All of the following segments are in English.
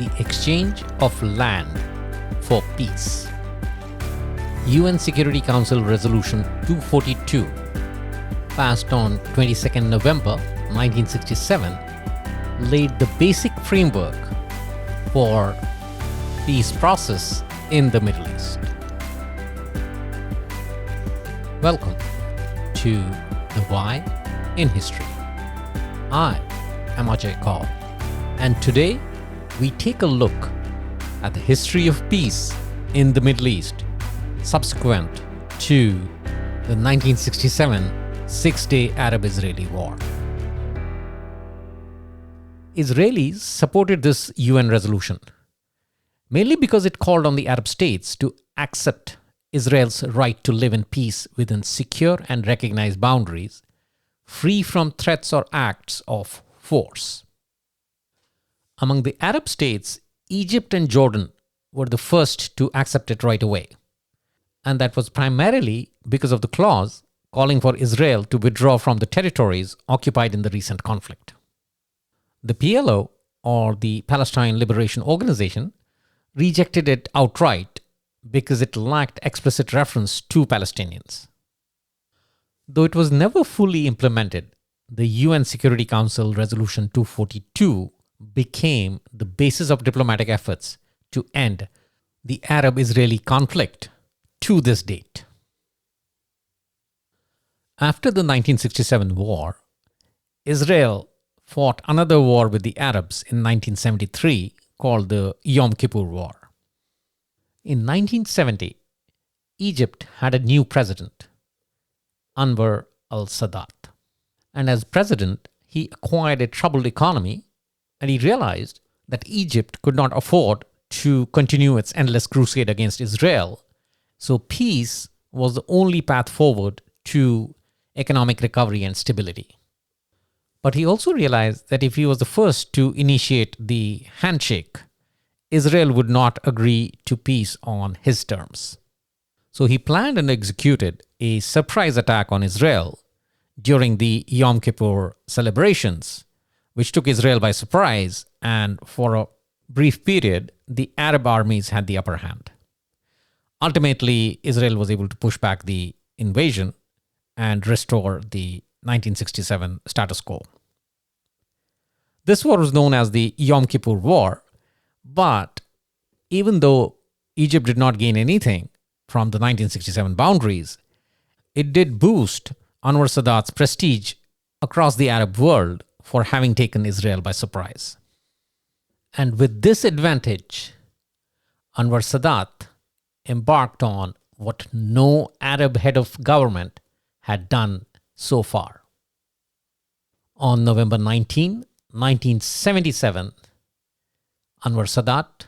the exchange of land for peace. UN Security Council Resolution 242, passed on 22nd November 1967, laid the basic framework for peace process in the Middle East. Welcome to The Why in History. I am Ajay Kaur, and today we take a look at the history of peace in the Middle East subsequent to the 1967 Six-Day Arab-Israeli War. Israelis supported this UN resolution mainly because it called on the Arab states to accept Israel's right to live in peace within secure and recognized boundaries, free from threats or acts of force. Among the Arab states, Egypt and Jordan were the first to accept it right away. And that was primarily because of the clause calling for Israel to withdraw from the territories occupied in the recent conflict. The PLO, or the Palestine Liberation Organization, rejected it outright because it lacked explicit reference to Palestinians. Though it was never fully implemented, the UN Security Council Resolution 242 became the basis of diplomatic efforts to end the Arab-Israeli conflict to this date. After the 1967 war, Israel fought another war with the Arabs in 1973 called the Yom Kippur War. In 1970, Egypt had a new president, Anwar al-Sadat. And as president, he acquired a troubled economy, and he realized that Egypt could not afford to continue its endless crusade against Israel, so peace was the only path forward to economic recovery and stability. But he also realized that if he was the first to initiate the handshake, Israel would not agree to peace on his terms. So he planned and executed a surprise attack on Israel during the Yom Kippur celebrations, which took Israel by surprise, and for a brief period, the Arab armies had the upper hand. Ultimately, Israel was able to push back the invasion and restore the 1967 status quo. This war was known as the Yom Kippur War, but even though Egypt did not gain anything from the 1967 boundaries, it did boost Anwar Sadat's prestige across the Arab world for having taken Israel by surprise. And with this advantage, Anwar Sadat embarked on what no Arab head of government had done so far. On November 19, 1977, Anwar Sadat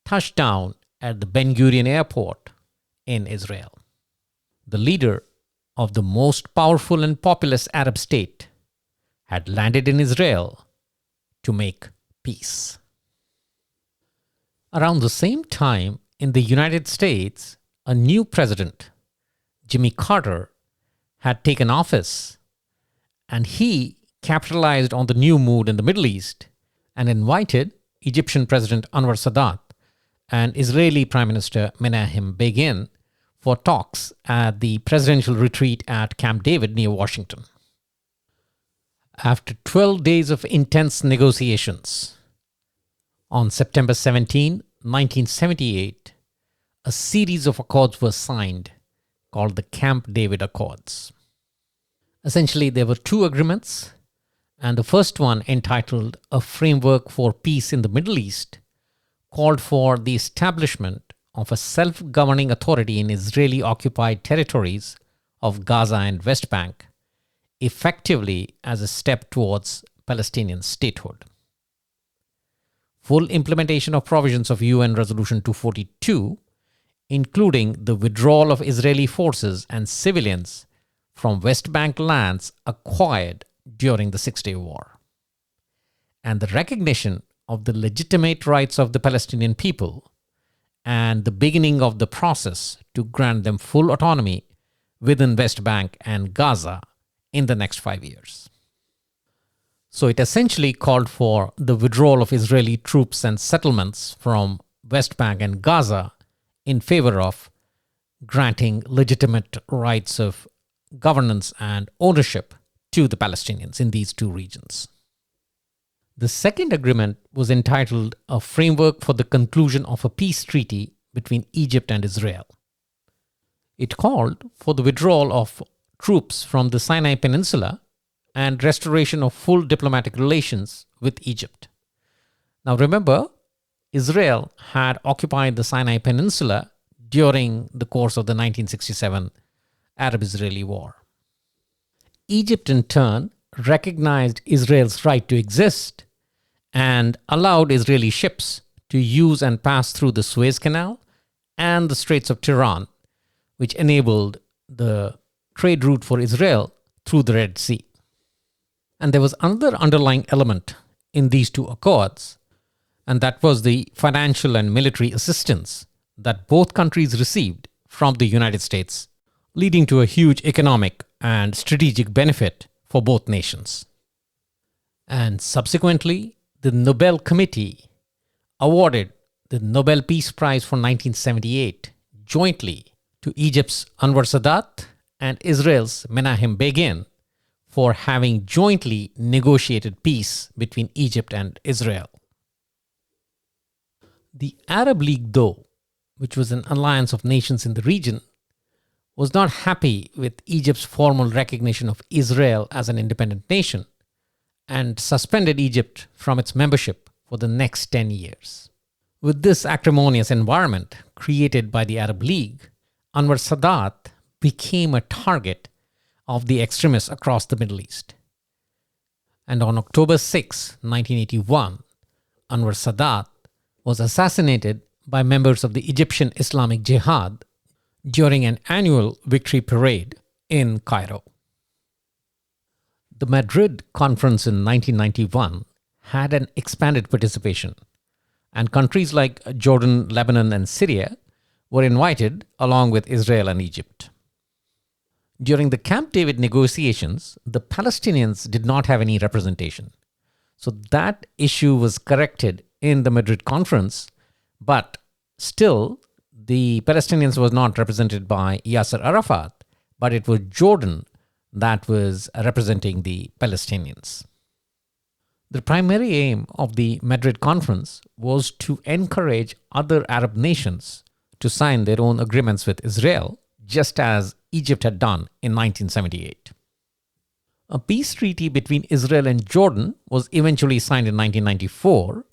touched down at the Ben Gurion Airport in Israel. The leader of the most powerful and populous Arab state had landed in Israel to make peace. Around the same time, in the United States, a new president, Jimmy Carter, had taken office, and he capitalized on the new mood in the Middle East and invited Egyptian President Anwar Sadat and Israeli Prime Minister Menachem Begin for talks at the presidential retreat at Camp David near Washington. After 12 days of intense negotiations, on September 17, 1978, a series of accords were signed called the Camp David Accords. Essentially, there were two agreements, and the first one, entitled A Framework for Peace in the Middle East, called for the establishment of a self-governing authority in Israeli-occupied territories of Gaza and West Bank, effectively as a step towards Palestinian statehood. Full implementation of provisions of UN Resolution 242, including the withdrawal of Israeli forces and civilians from West Bank lands acquired during the Six-Day War, and the recognition of the legitimate rights of the Palestinian people, and the beginning of the process to grant them full autonomy within West Bank and Gaza in the next 5 years. So it essentially called for the withdrawal of Israeli troops and settlements from West Bank and Gaza in favor of granting legitimate rights of governance and ownership to the Palestinians in these two regions. The second agreement was entitled A Framework for the Conclusion of a Peace Treaty between Egypt and Israel. It called for the withdrawal of troops from the Sinai Peninsula and restoration of full diplomatic relations with Egypt. Now remember, Israel had occupied the Sinai Peninsula during the course of the 1967 Arab-Israeli War. Egypt in turn recognized Israel's right to exist and allowed Israeli ships to use and pass through the Suez Canal and the Straits of Tiran, which enabled the trade route for Israel through the Red Sea. And there was another underlying element in these two accords, and that was the financial and military assistance that both countries received from the United States, leading to a huge economic and strategic benefit for both nations. And subsequently, the Nobel Committee awarded the Nobel Peace Prize for 1978 jointly to Egypt's Anwar Sadat and Israel's Menachem Begin for having jointly negotiated peace between Egypt and Israel. The Arab League, though, which was an alliance of nations in the region, was not happy with Egypt's formal recognition of Israel as an independent nation and suspended Egypt from its membership for the next 10 years. With this acrimonious environment created by the Arab League, Anwar Sadat became a target of the extremists across the Middle East. And on October 6, 1981, Anwar Sadat was assassinated by members of the Egyptian Islamic Jihad during an annual victory parade in Cairo. The Madrid Conference in 1991 had an expanded participation, and countries like Jordan, Lebanon, and Syria were invited along with Israel and Egypt. During the Camp David negotiations, the Palestinians did not have any representation. So that issue was corrected in the Madrid Conference, but still the Palestinians was not represented by Yasser Arafat, but it was Jordan that was representing the Palestinians. The primary aim of the Madrid Conference was to encourage other Arab nations to sign their own agreements with Israel, just as Egypt had done in 1978. A peace treaty between Israel and Jordan was eventually signed in 1994,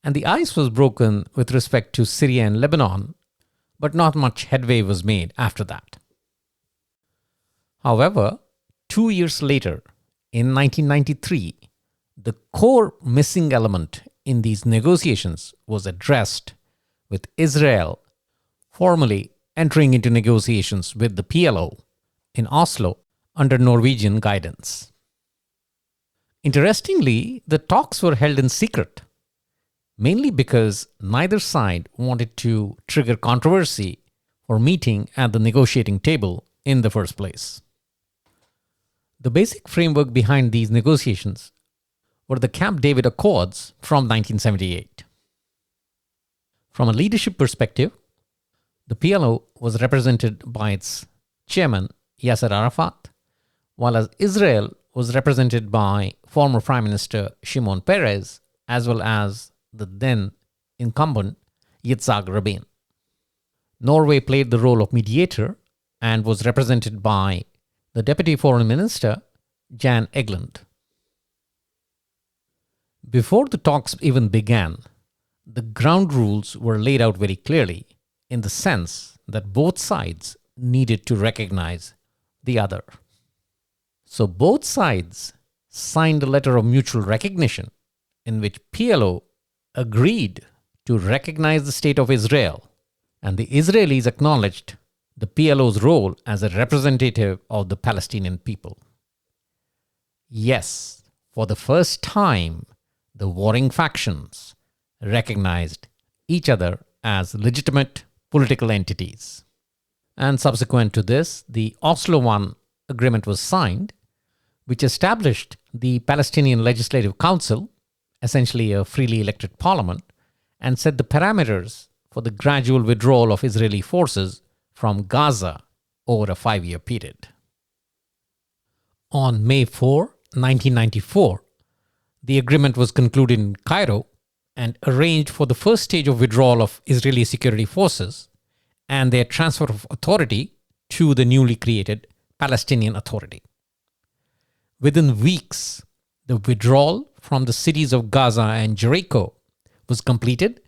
and the ice was broken with respect to Syria and Lebanon, but not much headway was made after that. However, 2 years later, in 1993, the core missing element in these negotiations was addressed, with Israel formally entering into negotiations with the PLO in Oslo under Norwegian guidance. Interestingly, the talks were held in secret, mainly because neither side wanted to trigger controversy for meeting at the negotiating table in the first place. The basic framework behind these negotiations were the Camp David Accords from 1978. From a leadership perspective, the PLO was represented by its chairman, Yasser Arafat, while as Israel was represented by former Prime Minister Shimon Peres, as well as the then incumbent Yitzhak Rabin. Norway played the role of mediator and was represented by the Deputy Foreign Minister, Jan Egeland. Before the talks even began, the ground rules were laid out very clearly in the sense that both sides needed to recognize the other. So both sides signed a letter of mutual recognition in which PLO agreed to recognize the state of Israel, and the Israelis acknowledged the PLO's role as a representative of the Palestinian people. Yes, for the first time, the warring factions recognized each other as legitimate political entities. And subsequent to this, the Oslo I Agreement was signed, which established the Palestinian Legislative Council, essentially a freely elected parliament, and set the parameters for the gradual withdrawal of Israeli forces from Gaza over a 5-year period. On May 4, 1994, the agreement was concluded in Cairo and arranged for the first stage of withdrawal of Israeli security forces and their transfer of authority to the newly created Palestinian Authority. Within weeks, the withdrawal from the cities of Gaza and Jericho was completed,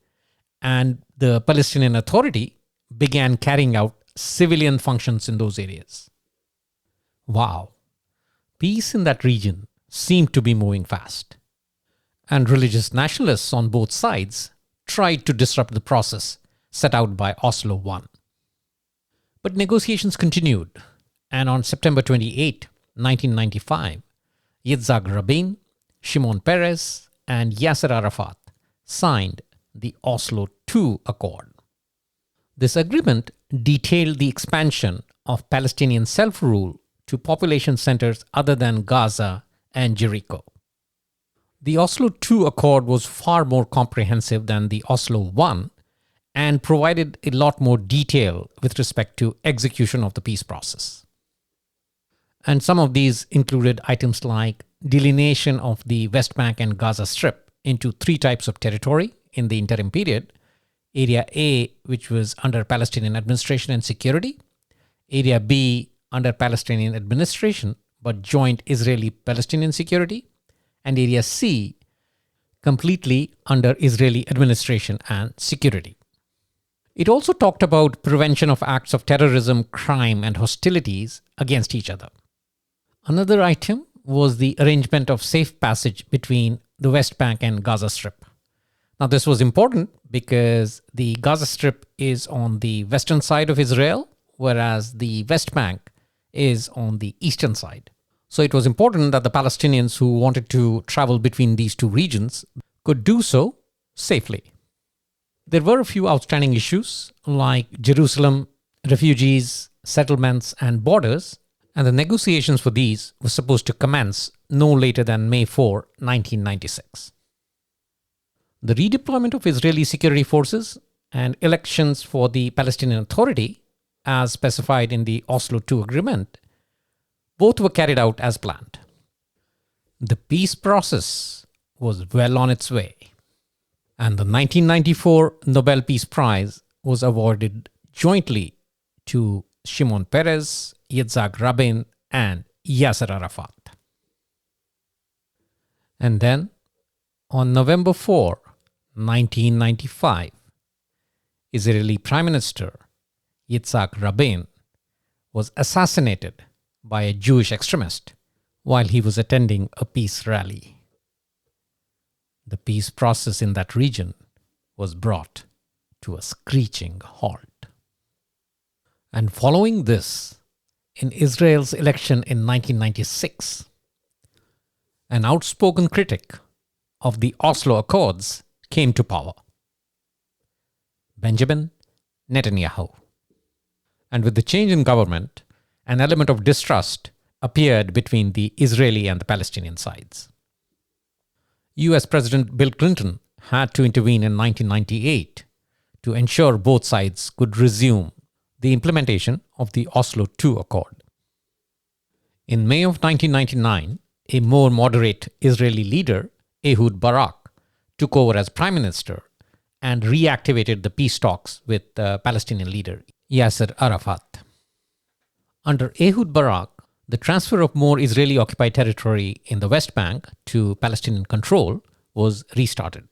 and the Palestinian Authority began carrying out civilian functions in those areas. Wow, peace in that region seemed to be moving fast, and religious nationalists on both sides tried to disrupt the process set out by Oslo I. But negotiations continued, and on September 28, 1995, Yitzhak Rabin, Shimon Peres, and Yasser Arafat signed the Oslo II Accord. This agreement detailed the expansion of Palestinian self-rule to population centers other than Gaza and Jericho. The Oslo II Accord was far more comprehensive than the Oslo I and provided a lot more detail with respect to execution of the peace process. And some of these included items like delineation of the West Bank and Gaza Strip into 3 types of territory in the interim period: Area A, which was under Palestinian administration and security; Area B, under Palestinian administration but joint Israeli-Palestinian security; and Area C, completely under Israeli administration and security. It also talked about prevention of acts of terrorism, crime, and hostilities against each other. Another item was the arrangement of safe passage between the West Bank and Gaza Strip. Now, this was important because the Gaza Strip is on the western side of Israel, whereas the West Bank is on the eastern side. So it was important that the Palestinians who wanted to travel between these two regions could do so safely. There were a few outstanding issues like Jerusalem, refugees, settlements, and borders, and the negotiations for these were supposed to commence no later than May 4, 1996. The redeployment of Israeli security forces and elections for the Palestinian Authority, as specified in the Oslo II Agreement, both were carried out as planned. The peace process was well on its way, and the 1994 Nobel Peace Prize was awarded jointly to Shimon Peres, Yitzhak Rabin, and Yasser Arafat. And then, on November 4, 1995, Israeli Prime Minister Yitzhak Rabin was assassinated by a Jewish extremist while he was attending a peace rally. The peace process in that region was brought to a screeching halt. And following this, in Israel's election in 1996, an outspoken critic of the Oslo Accords came to power: Benjamin Netanyahu. And with the change in government, an element of distrust appeared between the Israeli and the Palestinian sides. US President Bill Clinton had to intervene in 1998 to ensure both sides could resume the implementation of the Oslo II Accord. In May of 1999, a more moderate Israeli leader, Ehud Barak, took over as prime minister and reactivated the peace talks with the Palestinian leader, Yasser Arafat. Under Ehud Barak, the transfer of more Israeli-occupied territory in the West Bank to Palestinian control was restarted.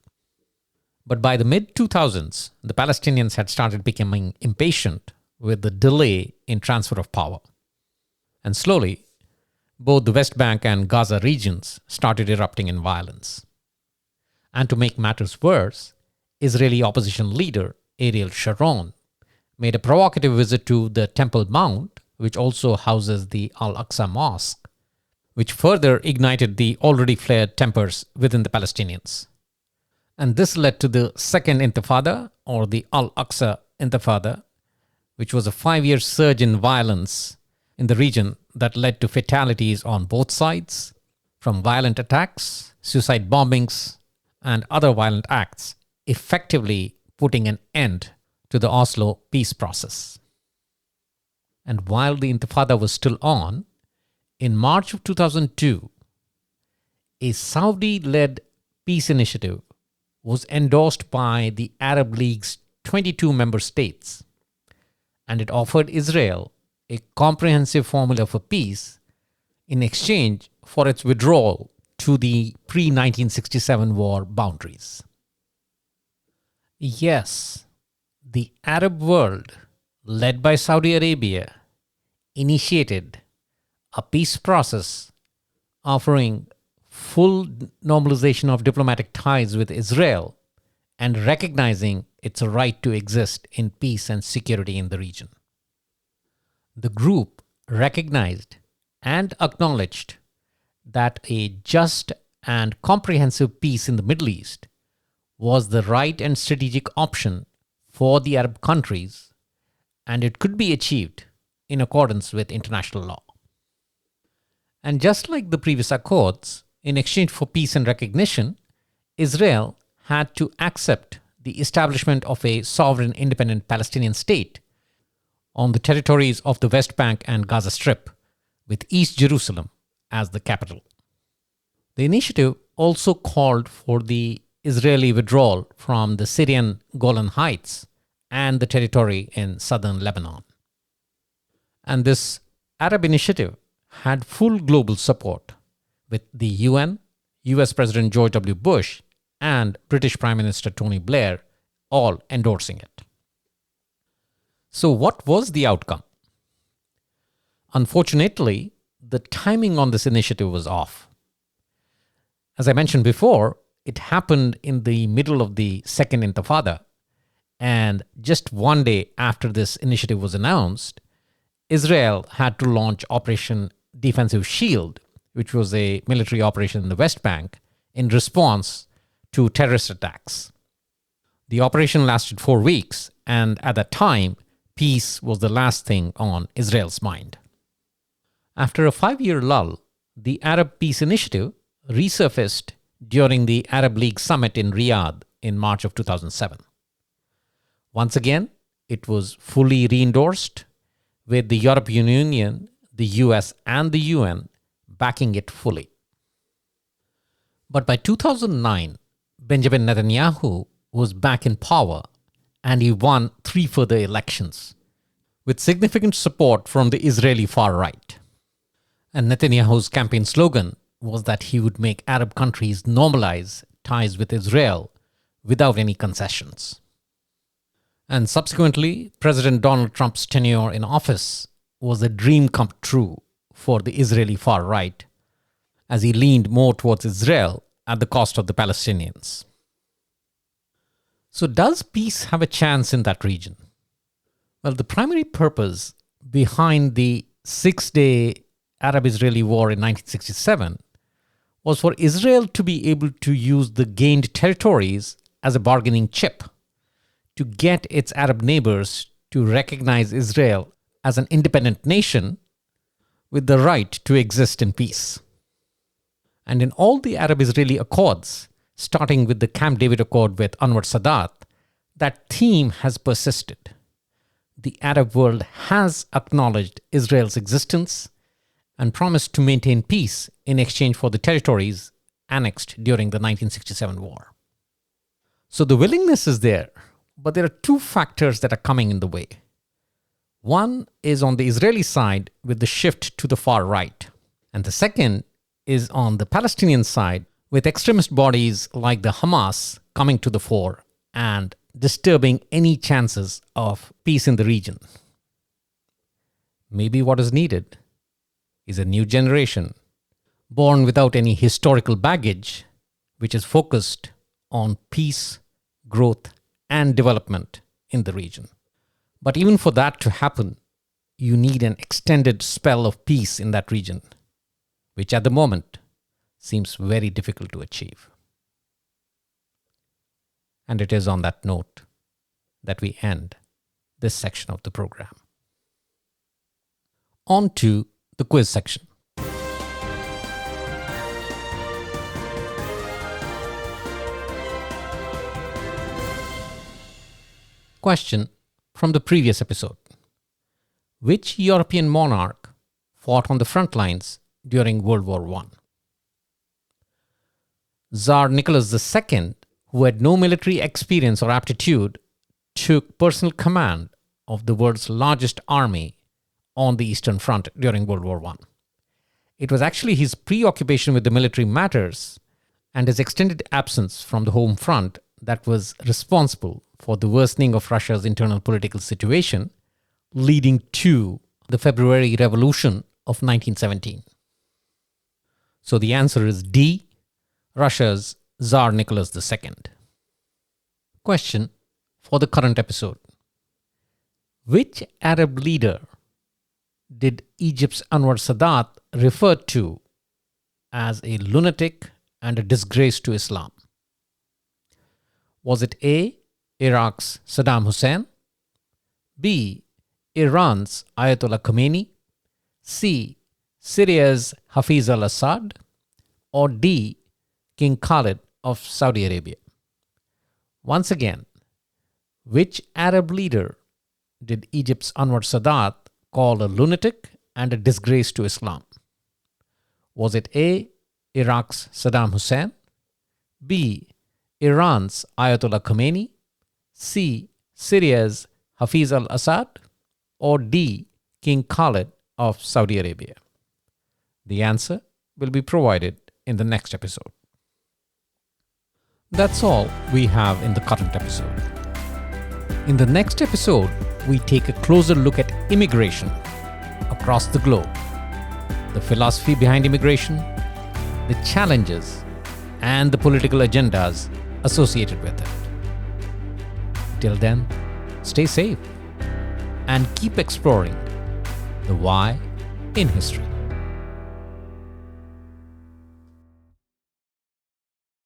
But by the mid-2000s, the Palestinians had started becoming impatient with the delay in transfer of power. And slowly, both the West Bank and Gaza regions started erupting in violence. And to make matters worse, Israeli opposition leader Ariel Sharon made a provocative visit to the Temple Mount, which also houses the Al-Aqsa Mosque, which further ignited the already flared tempers within the Palestinians. And this led to the Second Intifada, or the Al-Aqsa Intifada, which was a 5-year surge in violence in the region that led to fatalities on both sides, from violent attacks, suicide bombings, and other violent acts, effectively putting an end to the Oslo peace process. And while the Intifada was still on, in March of 2002, a Saudi-led peace initiative was endorsed by the Arab League's 22 member states, and it offered Israel a comprehensive formula for peace in exchange for its withdrawal to the pre-1967 war boundaries. Yes, the Arab world, led by Saudi Arabia, initiated a peace process offering full normalization of diplomatic ties with Israel and recognizing its right to exist in peace and security in the region. The group recognized and acknowledged that a just and comprehensive peace in the Middle East was the right and strategic option for the Arab countries, and it could be achieved in accordance with international law. And just like the previous accords, in exchange for peace and recognition, Israel had to accept the establishment of a sovereign independent Palestinian state on the territories of the West Bank and Gaza Strip, with East Jerusalem as the capital. The initiative also called for the Israeli withdrawal from the Syrian Golan Heights and the territory in southern Lebanon. And this Arab initiative had full global support, with the UN, US President George W. Bush, and British Prime Minister Tony Blair all endorsing it. So what was the outcome? Unfortunately, the timing on this initiative was off. As I mentioned before, it happened in the middle of the Second Intifada, and just one day after this initiative was announced, Israel had to launch Operation Defensive Shield, which was a military operation in the West Bank, in response to terrorist attacks. The operation lasted 4 weeks, and at that time, peace was the last thing on Israel's mind. After a 5-year lull, the Arab Peace Initiative resurfaced during the Arab League Summit in Riyadh in March of 2007. Once again, it was fully re-endorsed, with the European Union, the US, and the UN backing it fully. But by 2009, Benjamin Netanyahu was back in power, and he won 3 further elections, with significant support from the Israeli far right. And Netanyahu's campaign slogan was that he would make Arab countries normalize ties with Israel without any concessions. And subsequently, President Donald Trump's tenure in office was a dream come true for the Israeli far right, as he leaned more towards Israel at the cost of the Palestinians. So does peace have a chance in that region? Well, the primary purpose behind the 6-day Arab-Israeli war in 1967 was for Israel to be able to use the gained territories as a bargaining chip to get its Arab neighbors to recognize Israel as an independent nation with the right to exist in peace. And in all the Arab-Israeli accords, starting with the Camp David Accord with Anwar Sadat, that theme has persisted. The Arab world has acknowledged Israel's existence and promised to maintain peace in exchange for the territories annexed during the 1967 war. So the willingness is there, but there are 2 factors that are coming in the way. One is on the Israeli side with the shift to the far right, and the second is on the Palestinian side with extremist bodies like the Hamas coming to the fore and disturbing any chances of peace in the region. Maybe what is needed is a new generation, born without any historical baggage, which is focused on peace, growth, and development in the region. But even for that to happen, you need an extended spell of peace in that region, which at the moment seems very difficult to achieve. And it is on that note that we end this section of the program. On to the quiz section. Question from the previous episode. Which European monarch fought on the front lines during World War I? Tsar Nicholas II, who had no military experience or aptitude, took personal command of the world's largest army on the Eastern Front during World War I. It was actually his preoccupation with the military matters and his extended absence from the home front that was responsible for the worsening of Russia's internal political situation, leading to the February Revolution of 1917. So the answer is D, Russia's Tsar Nicholas II. Question for the current episode. Which Arab leader did Egypt's Anwar Sadat refer to as a lunatic and a disgrace to Islam? Was it A, Iraq's Saddam Hussein, B, Iran's Ayatollah Khomeini, C, Syria's Hafiz al-Assad, or D, King Khalid of Saudi Arabia? Once again, which Arab leader did Egypt's Anwar Sadat call a lunatic and a disgrace to Islam? Was it A, Iraq's Saddam Hussein, B, Iran's Ayatollah Khomeini, C, Syria's Hafiz al-Assad, or D, King Khalid of Saudi Arabia? The answer will be provided in the next episode. That's all we have in the current episode. In the next episode, we take a closer look at immigration across the globe, the philosophy behind immigration, the challenges, and the political agendas associated with it. Till then, stay safe and keep exploring the why in history.